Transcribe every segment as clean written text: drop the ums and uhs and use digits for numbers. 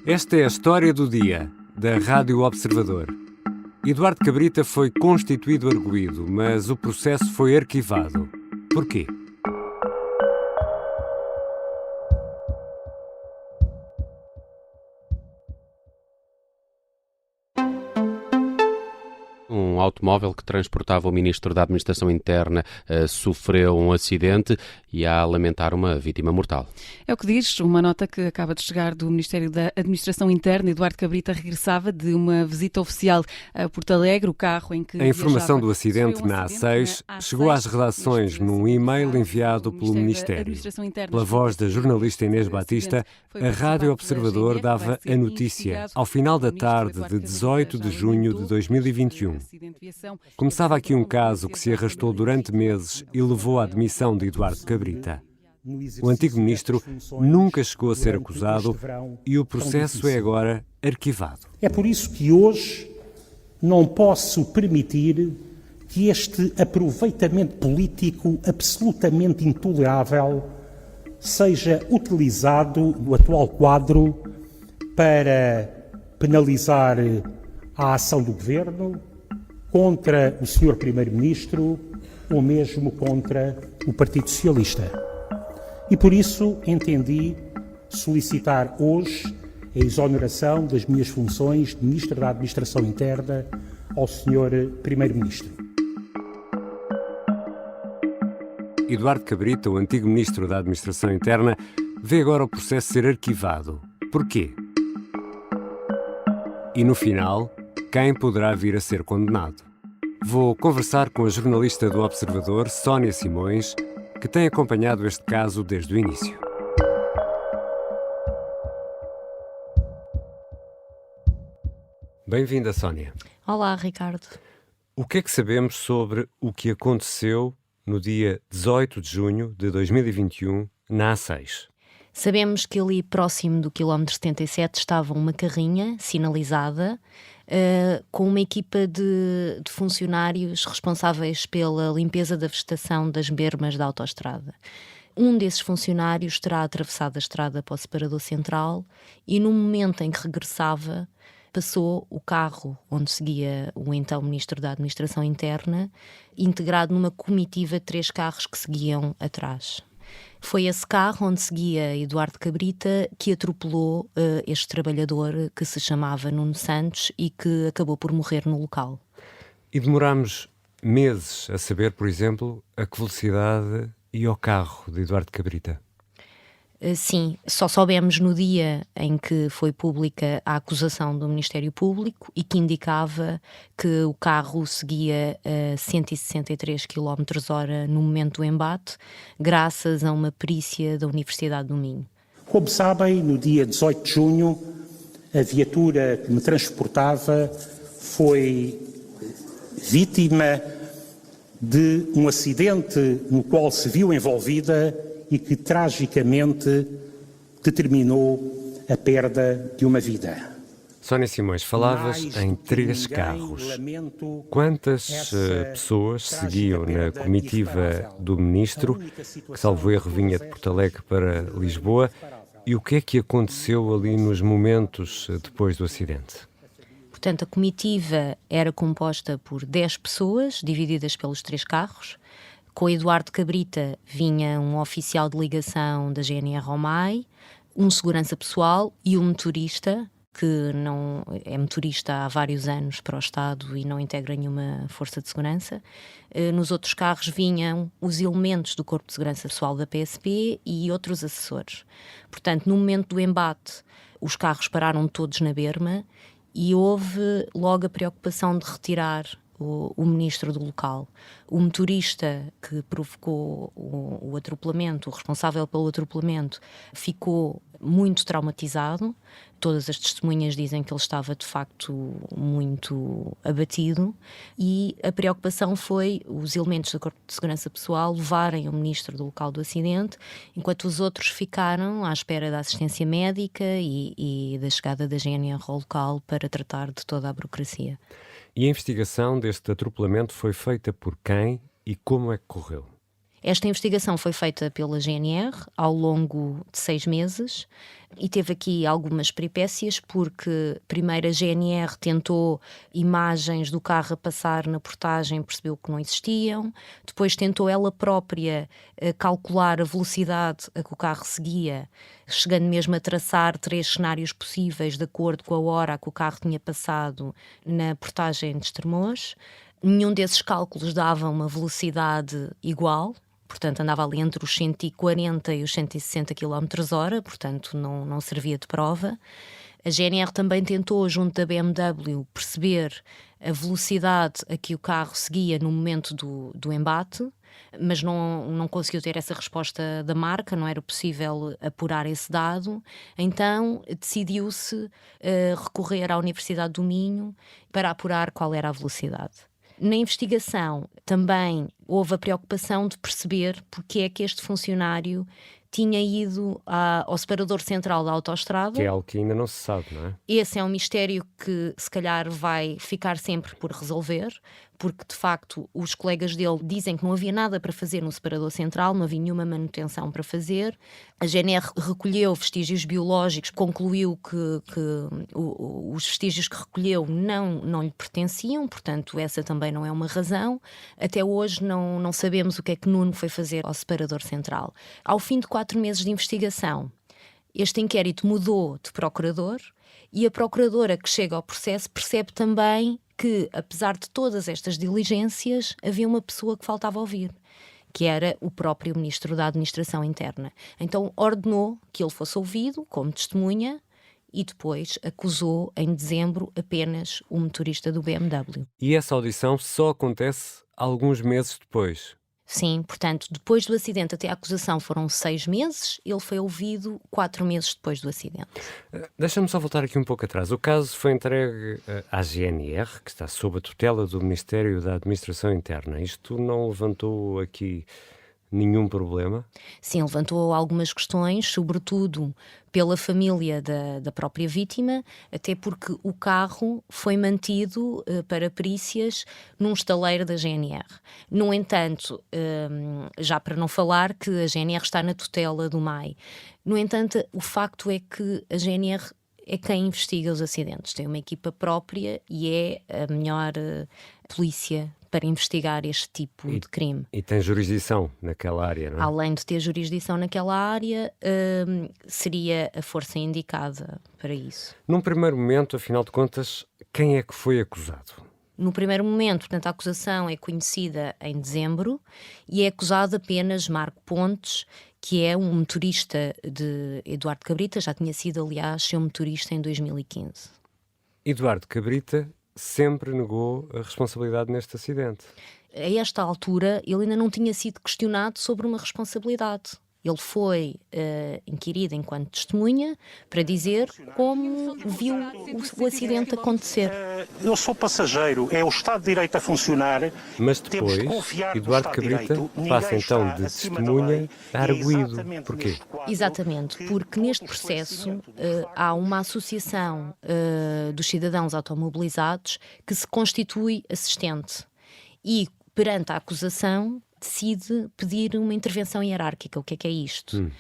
Esta é a história do dia, da Rádio Observador. Eduardo Cabrita foi constituído arguido, mas o processo foi arquivado. Porquê? Um automóvel que transportava o ministro da Administração Interna sofreu um acidente e há a lamentar uma vítima mortal. É o que diz uma nota que acaba de chegar do Ministério da Administração Interna. Eduardo Cabrita regressava de uma visita oficial a Porto Alegre, o carro em que A informação do viajava. acidente na A6 chegou às redações num e-mail enviado pelo Ministério. Pela voz da jornalista Inês Batista, a Rádio Observador dava a notícia ao final da tarde de 18 de junho de 2021. Começava aqui um caso que se arrastou durante meses e levou à demissão de Eduardo Cabrita. O antigo ministro nunca chegou a ser acusado e o processo é agora arquivado. É por isso que hoje não posso permitir que este aproveitamento político absolutamente intolerável seja utilizado no atual quadro para penalizar a ação do Governo contra o Sr. Primeiro-Ministro ou mesmo contra o Partido Socialista. E por isso entendi solicitar hoje a exoneração das minhas funções de Ministro da Administração Interna ao Sr. Primeiro-Ministro. Eduardo Cabrita, o antigo ministro da Administração Interna, vê agora o processo ser arquivado. Porquê? E no final, quem poderá vir a ser condenado? Vou conversar com a jornalista do Observador, Sónia Simões, que tem acompanhado este caso desde o início. Bem-vinda, Sónia. Olá, Ricardo. O que é que sabemos sobre o que aconteceu no dia 18 de junho de 2021, na A6? Sabemos que ali próximo do quilómetro 77 estava uma carrinha sinalizada com uma equipa de funcionários responsáveis pela limpeza da vegetação das bermas da autoestrada. Um desses funcionários terá atravessado a estrada para o separador central e no momento em que regressava passou o carro onde seguia o então Ministro da Administração Interna, integrado numa comitiva de 3 carros que seguiam atrás. Foi esse carro onde seguia Eduardo Cabrita que atropelou este trabalhador que se chamava Nuno Santos e que acabou por morrer no local. E demorámos meses a saber, por exemplo, a que velocidade ia o carro de Eduardo Cabrita. Sim, só soubemos no dia em que foi pública a acusação do Ministério Público e que indicava que o carro seguia a 163 km/h no momento do embate, graças a uma perícia da Universidade do Minho. Como sabem, no dia 18 de junho, a viatura que me transportava foi vítima de um acidente no qual se viu envolvida e que tragicamente determinou a perda de uma vida. Sónia Simões, falavas em 3 carros. Quantas pessoas seguiam na comitiva do ministro, que salvo erro vinha de Porto Alegre para Lisboa, e o que é que aconteceu ali nos momentos depois do acidente? Portanto, a comitiva era composta por 10 pessoas, divididas pelos 3 carros. Com Eduardo Cabrita vinha um oficial de ligação da GNR-OMAI, um segurança pessoal e um motorista, que não é motorista há vários anos para o Estado e não integra nenhuma força de segurança. Nos outros carros vinham os elementos do Corpo de Segurança Pessoal da PSP e outros assessores. Portanto, no momento do embate, os carros pararam todos na berma e houve logo a preocupação de retirar o ministro do local. O motorista que provocou o atropelamento, o responsável pelo atropelamento, ficou muito traumatizado. Todas as testemunhas dizem que ele estava de facto muito abatido e a preocupação foi os elementos do Corpo de Segurança Pessoal levarem o ministro do local do acidente, enquanto os outros ficaram à espera da assistência médica e da chegada da GNR ao local para tratar de toda a burocracia. E a investigação deste atropelamento foi feita por quem e como é que correu? Esta investigação foi feita pela GNR ao longo de 6 meses e teve aqui algumas peripécias, porque primeiro a GNR tentou imagens do carro a passar na portagem, percebeu que não existiam, depois tentou ela própria calcular a velocidade a que o carro seguia, chegando mesmo a traçar 3 cenários possíveis de acordo com a hora a que o carro tinha passado na portagem de Estremoz. Nenhum desses cálculos dava uma velocidade igual, portanto andava ali entre os 140 e os 160 km/h, portanto não servia de prova. A GNR também tentou, junto da BMW, perceber a velocidade a que o carro seguia no momento do embate, mas não conseguiu ter essa resposta da marca, não era possível apurar esse dado. Então decidiu-se recorrer à Universidade do Minho para apurar qual era a velocidade. Na investigação também houve a preocupação de perceber porque é que este funcionário tinha ido ao separador central da autoestrada. Que é algo que ainda não se sabe, não é? Esse é um mistério que se calhar vai ficar sempre por resolver, porque de facto os colegas dele dizem que não havia nada para fazer no separador central, não havia nenhuma manutenção para fazer. A GNR recolheu vestígios biológicos, concluiu que os vestígios que recolheu não lhe pertenciam, portanto essa também não é uma razão. Até hoje não sabemos o que é que Nuno foi fazer ao separador central. Ao fim de 4 meses de investigação, este inquérito mudou de procurador e a procuradora que chega ao processo percebe também que, apesar de todas estas diligências, havia uma pessoa que faltava ouvir, que era o próprio Ministro da Administração Interna. Então ordenou que ele fosse ouvido como testemunha e depois acusou em dezembro apenas o motorista do BMW. E essa audição só acontece alguns meses depois? Sim, portanto, depois do acidente até a acusação foram 6 meses, ele foi ouvido 4 meses depois do acidente. Deixa-me só voltar aqui um pouco atrás. O caso foi entregue à GNR, que está sob a tutela do Ministério da Administração Interna. Isto não levantou aqui nenhum problema? Sim, levantou algumas questões, sobretudo pela família da própria vítima, até porque o carro foi mantido para perícias num estaleiro da GNR. No entanto, já para não falar que a GNR está na tutela do MAI, no entanto, o facto é que a GNR é quem investiga os acidentes, tem uma equipa própria e é a melhor polícia para investigar este tipo de crime. E tem jurisdição naquela área, não é? Além de ter jurisdição naquela área, seria a força indicada para isso. Num primeiro momento, afinal de contas, quem é que foi acusado? No primeiro momento, portanto, a acusação é conhecida em dezembro e é acusado apenas Marco Pontes, que é um motorista de Eduardo Cabrita, já tinha sido, aliás, seu motorista em 2015. Eduardo Cabrita sempre negou a responsabilidade neste acidente. A esta altura, ele ainda não tinha sido questionado sobre uma responsabilidade. Ele foi inquirido enquanto testemunha para dizer como viu o acidente acontecer. Eu sou passageiro, é o Estado de Direito a funcionar. Mas depois, Eduardo Cabrita passa então de testemunha a arguido. Porquê? Exatamente, porque neste processo há uma associação dos cidadãos automobilizados que se constitui assistente e, perante a acusação, decide pedir uma intervenção hierárquica. O que é isto?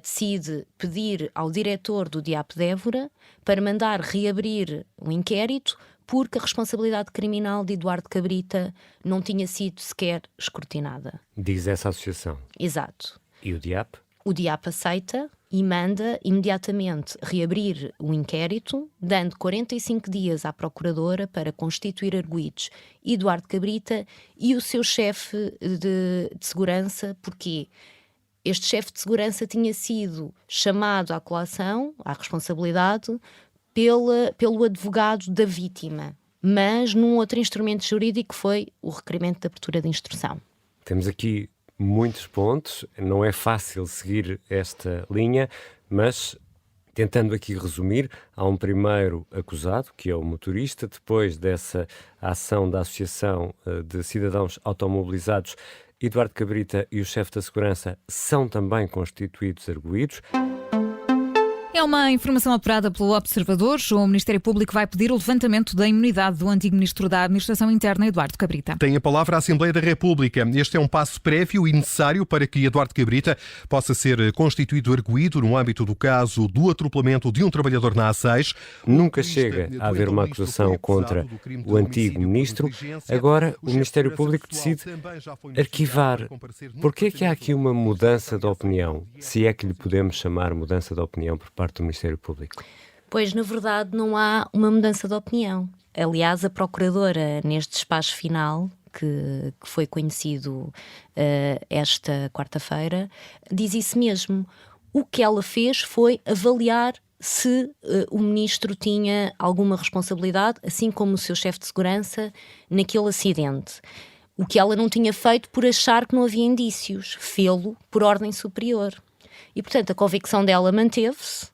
Decide pedir ao diretor do DIAP de Évora para mandar reabrir um inquérito porque a responsabilidade criminal de Eduardo Cabrita não tinha sido sequer escrutinada. Diz essa associação. Exato. E o DIAP? O DIAP aceita e manda imediatamente reabrir o inquérito, dando 45 dias à procuradora para constituir arguidos Eduardo Cabrita e o seu chefe de segurança. Porquê? Este chefe de segurança tinha sido chamado à colação, à responsabilidade, pelo advogado da vítima, mas num outro instrumento jurídico que foi o requerimento de abertura de instrução. Temos aqui muitos pontos, não é fácil seguir esta linha, mas tentando aqui resumir, há um primeiro acusado, que é o motorista, depois dessa ação da Associação de Cidadãos Automobilizados, Eduardo Cabrita e o chefe da segurança são também constituídos arguidos. É uma informação apurada pelo Observador. O Ministério Público vai pedir o levantamento da imunidade do antigo Ministro da Administração Interna, Eduardo Cabrita. Tem a palavra a Assembleia da República. Este é um passo prévio e necessário para que Eduardo Cabrita possa ser constituído arguido no âmbito do caso do atropelamento de um trabalhador na A6. Nunca chega a haver uma acusação contra o antigo Ministro. Agora o Ministério Público decide arquivar. Por que é que há aqui uma mudança de opinião? Se é que lhe podemos chamar mudança de opinião por parte do Ministério Público? Pois, na verdade, não há uma mudança de opinião. Aliás, a Procuradora, neste despacho final, que foi conhecido esta quarta-feira, diz isso mesmo. O que ela fez foi avaliar se o Ministro tinha alguma responsabilidade, assim como o seu chefe de segurança, naquele acidente. O que ela não tinha feito por achar que não havia indícios, fê-lo por ordem superior. E, portanto, a convicção dela manteve-se.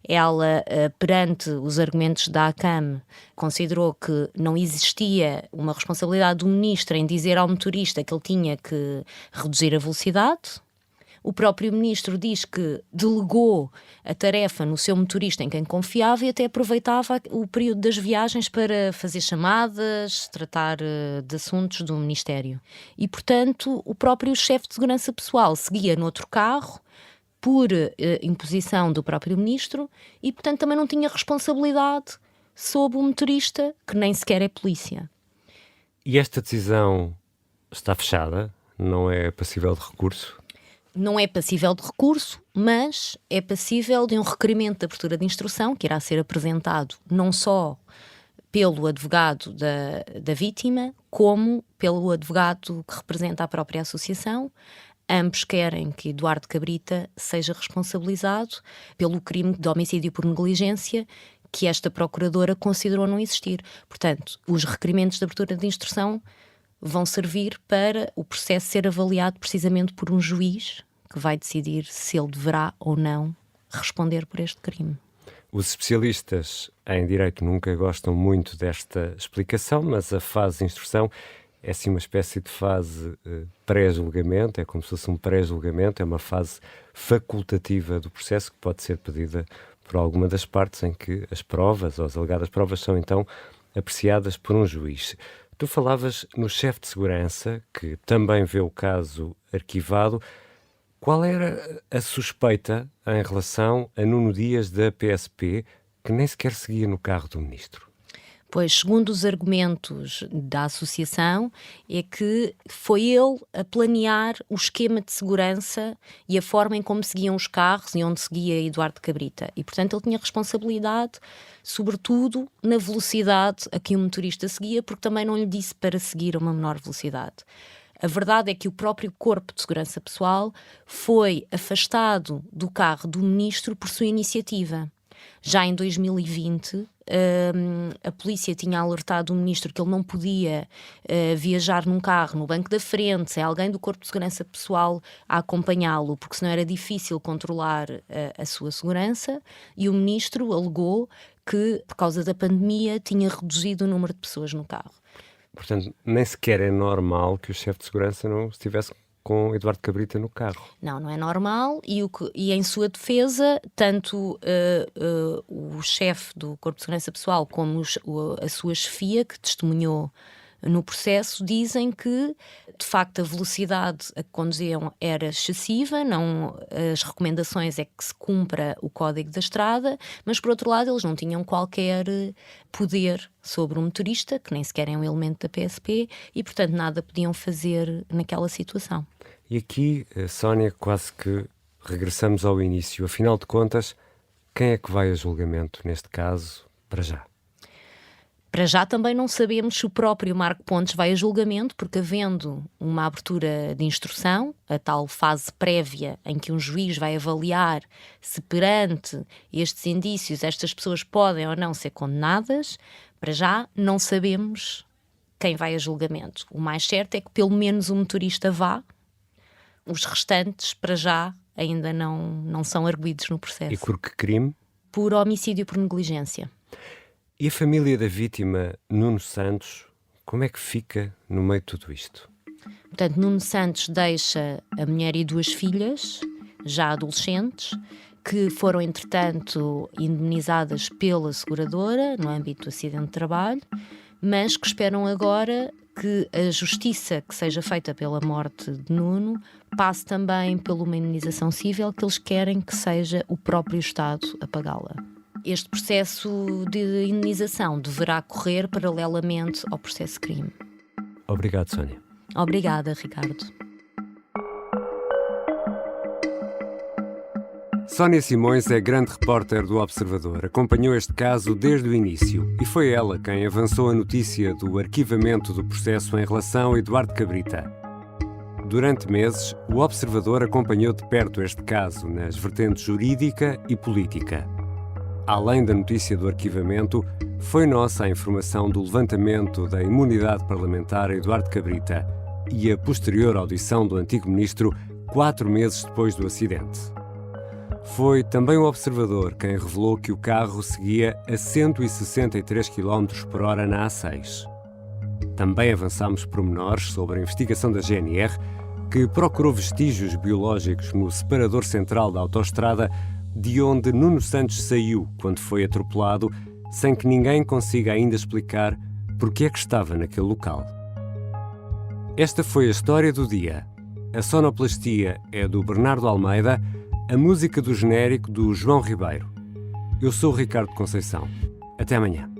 Ela, perante os argumentos da ACAM, considerou que não existia uma responsabilidade do Ministro em dizer ao motorista que ele tinha que reduzir a velocidade. O próprio Ministro diz que delegou a tarefa no seu motorista em quem confiava e até aproveitava o período das viagens para fazer chamadas, tratar de assuntos do Ministério. E, portanto, o próprio chefe de segurança pessoal seguia noutro carro, por imposição do próprio Ministro, e, portanto, também não tinha responsabilidade sobre o motorista, que nem sequer é polícia. E esta decisão está fechada? Não é passível de recurso? Não é passível de recurso, mas é passível de um requerimento de abertura de instrução, que irá ser apresentado não só pelo advogado da vítima, como pelo advogado que representa a própria associação. Ambos querem que Eduardo Cabrita seja responsabilizado pelo crime de homicídio por negligência que esta procuradora considerou não existir. Portanto, os requerimentos de abertura de instrução vão servir para o processo ser avaliado precisamente por um juiz que vai decidir se ele deverá ou não responder por este crime. Os especialistas em direito nunca gostam muito desta explicação, mas a fase de instrução é assim uma espécie de fase pré-julgamento, é como se fosse um pré-julgamento, é uma fase facultativa do processo que pode ser pedida por alguma das partes em que as provas ou as alegadas provas são então apreciadas por um juiz. Tu falavas no chefe de segurança, que também vê o caso arquivado. Qual era a suspeita em relação a Nuno Dias da PSP, que nem sequer seguia no carro do Ministro? Pois, segundo os argumentos da associação, é que foi ele a planear o esquema de segurança e a forma em como seguiam os carros e onde seguia Eduardo Cabrita. E, portanto, ele tinha responsabilidade, sobretudo, na velocidade a que o motorista seguia, porque também não lhe disse para seguir a uma menor velocidade. A verdade é que o próprio Corpo de Segurança Pessoal foi afastado do carro do Ministro por sua iniciativa. Já em 2020, a polícia tinha alertado o Ministro que ele não podia viajar num carro no banco da frente, sem alguém do Corpo de Segurança Pessoal a acompanhá-lo, porque senão era difícil controlar a sua segurança, e o Ministro alegou que, por causa da pandemia, tinha reduzido o número de pessoas no carro. Portanto, nem sequer é normal que o chefe de segurança não estivesse com Eduardo Cabrita no carro. Não é normal, e em sua defesa, tanto o chefe do Corpo de Segurança Pessoal como a sua chefia, que testemunhou no processo, dizem que, de facto, a velocidade a que conduziam era excessiva, as recomendações é que se cumpra o Código da Estrada, mas, por outro lado, eles não tinham qualquer poder sobre o motorista, que nem sequer é um elemento da PSP, e, portanto, nada podiam fazer naquela situação. E aqui, Sónia, quase que regressamos ao início. Afinal de contas, quem é que vai a julgamento neste caso, para já? Para já também não sabemos se o próprio Marco Pontes vai a julgamento, porque havendo uma abertura de instrução, a tal fase prévia em que um juiz vai avaliar se perante estes indícios estas pessoas podem ou não ser condenadas, para já não sabemos quem vai a julgamento. O mais certo é que pelo menos o motorista vá, os restantes para já ainda não são arguidos no processo. E por que crime? Por homicídio por negligência. E a família da vítima, Nuno Santos, como é que fica no meio de tudo isto? Portanto, Nuno Santos deixa a mulher e 2 filhas, já adolescentes, que foram, entretanto, indemnizadas pela seguradora no âmbito do acidente de trabalho, mas que esperam agora que a justiça que seja feita pela morte de Nuno passe também por uma indemnização civil, que eles querem que seja o próprio Estado a pagá-la. Este processo de indemnização deverá correr paralelamente ao processo de crime. Obrigado, Sónia. Obrigada, Ricardo. Sónia Simões é grande repórter do Observador. Acompanhou este caso desde o início e foi ela quem avançou a notícia do arquivamento do processo em relação a Eduardo Cabrita. Durante meses, o Observador acompanhou de perto este caso nas vertentes jurídica e política. Além da notícia do arquivamento, foi nossa a informação do levantamento da imunidade parlamentar a Eduardo Cabrita e a posterior audição do antigo ministro 4 meses depois do acidente. Foi também o Observador quem revelou que o carro seguia a 163 km por hora na A6. Também avançámos pormenores sobre a investigação da GNR, que procurou vestígios biológicos no separador central da autoestrada, de onde Nuno Santos saiu quando foi atropelado, sem que ninguém consiga ainda explicar porque é que estava naquele local. Esta foi a história do dia. A sonoplastia é do Bernardo Almeida, a música do genérico do João Ribeiro. Eu sou o Ricardo Conceição. Até amanhã.